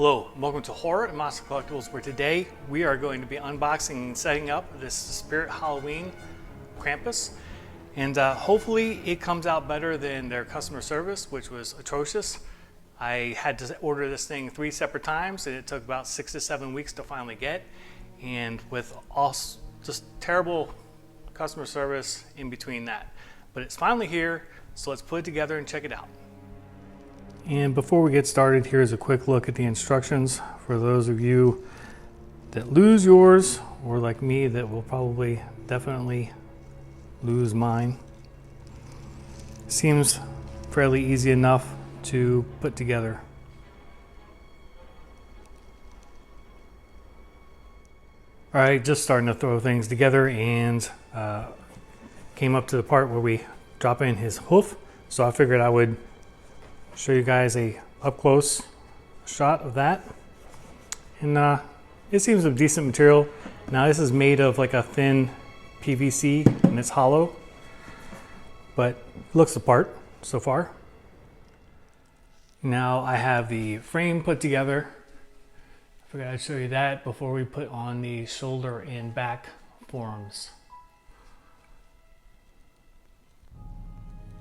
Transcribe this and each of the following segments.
Hello, welcome to Horror and Monster Collectibles, where today we are going to be unboxing and setting up this Spirit Halloween Krampus. And hopefully it comes out better than their customer service, which was atrocious. I had to order this thing 3 separate times and it took about 6 to 7 weeks to finally get. And with all just terrible customer service in between that. But it's finally here, so let's put it together and check it out. And before we get started, here's a quick look at the instructions for those of you that lose yours, or like me that will probably definitely lose mine. Seems fairly easy enough to put together. All right, just starting to throw things together and came up to the part where we drop in his hoof. So I figured I would show you guys a up close shot of that. And it seems of decent material. Now this is made of like a thin PVC and it's hollow, but it looks the part so far. Now I have the frame put together. I figured I'd show you that before we put on the shoulder and back forms.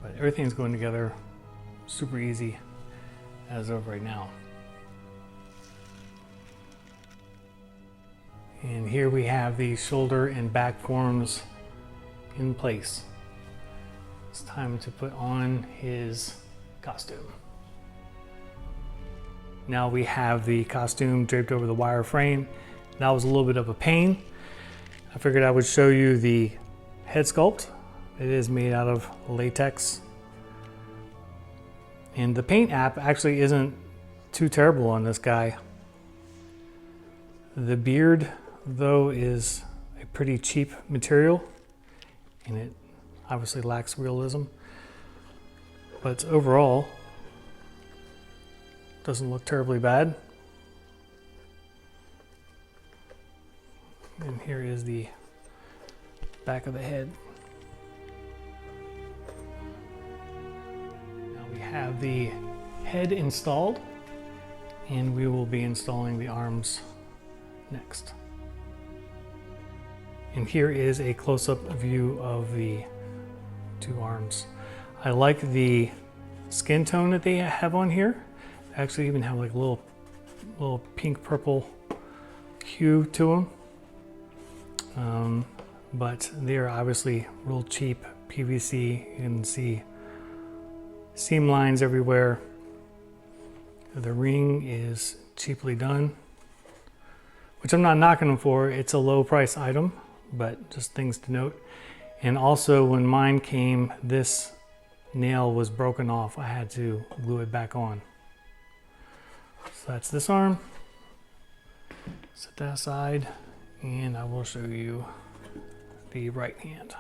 But everything's going together super easy as of right now. And here we have the shoulder and back forms in place. It's time to put on his costume. Now we have the costume draped over the wire frame. That was a little bit of a pain. I figured I would show you the head sculpt. It is made out of latex. And the paint app actually isn't too terrible on this guy. The beard, though, is a pretty cheap material, and it obviously lacks realism. But overall, doesn't look terribly bad. And here is the back of the head. Have the head installed, and we will be installing the arms next. And here is a close-up view of the 2 arms. I like the skin tone that they have on here. They actually even have like a little pink purple hue to them. But they are obviously real cheap PVC. You can see seam lines everywhere. The ring is cheaply done, which I'm not knocking them for. It's a low price item, but just things to note. And also when mine came, this nail was broken off. I had to glue it back on. So that's this arm. Set that aside, and I will show you the right hand.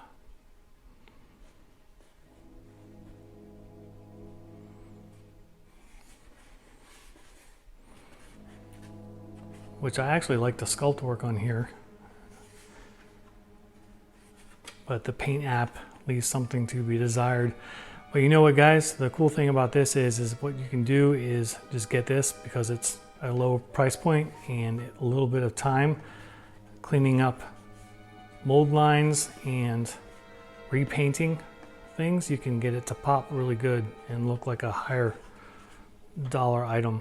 Which I actually like the sculpt work on here, but the paint app leaves something to be desired. But you know what, guys, the cool thing about this is what you can do is just get this because it's a low price point and a little bit of time cleaning up mold lines and repainting things. You can get it to pop really good and look like a higher dollar item.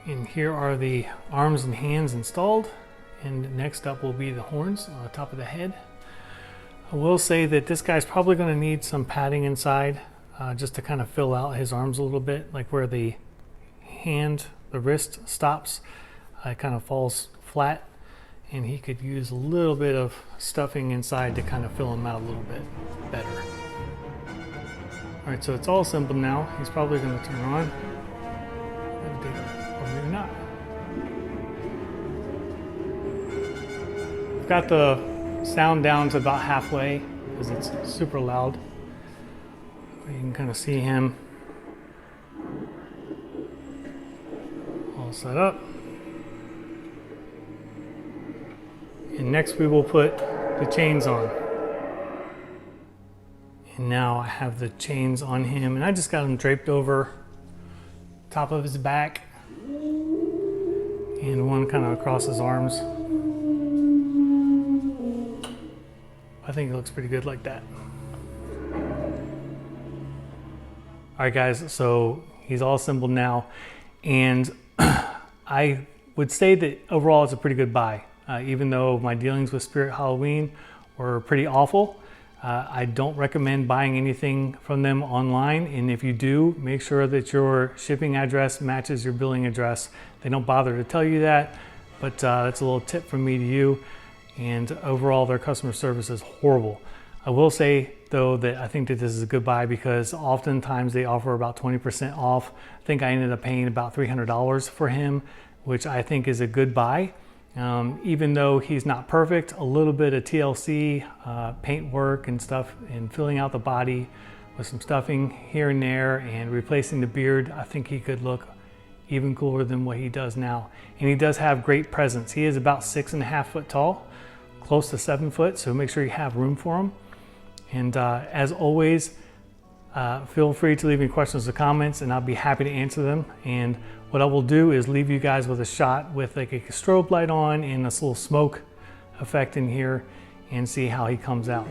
And here are the arms and hands installed, and next up will be the horns on the top of the head. I will say that this guy's probably going to need some padding inside just to kind of fill out his arms a little bit, like where the hand, the wrist stops, it kind of falls flat, and he could use a little bit of stuffing inside to kind of fill him out a little bit better. All right, so it's all assembled now. He's probably going to turn on. Or maybe not. I've got the sound down to about halfway because it's super loud. You can kind of see him all set up. And next we will put the chains on. And now I have the chains on him, and I just got them draped over top of his back and one kind of across his arms. I think it looks pretty good like that. All right guys, so he's all assembled now, and I would say that overall it's a pretty good buy. Even though my dealings with Spirit Halloween were pretty awful, I don't recommend buying anything from them online, and if you do, make sure that your shipping address matches your billing address. They don't bother to tell you that, but that's a little tip from me to you. And overall, their customer service is horrible. I will say though that I think that this is a good buy because oftentimes they offer about 20% off. I think I ended up paying about $300 for him, which I think is a good buy. Even though he's not perfect, a little bit of TLC, paint work and stuff, and filling out the body with some stuffing here and there and replacing the beard, I think he could look even cooler than what he does now. And he does have great presence. He is about 6.5 foot tall, close to 7 foot, so make sure you have room for him. And as always, feel free to leave me questions or comments and I'll be happy to answer them. And what I will do is leave you guys with a shot with like a strobe light on and this little smoke effect in here and see how he comes out.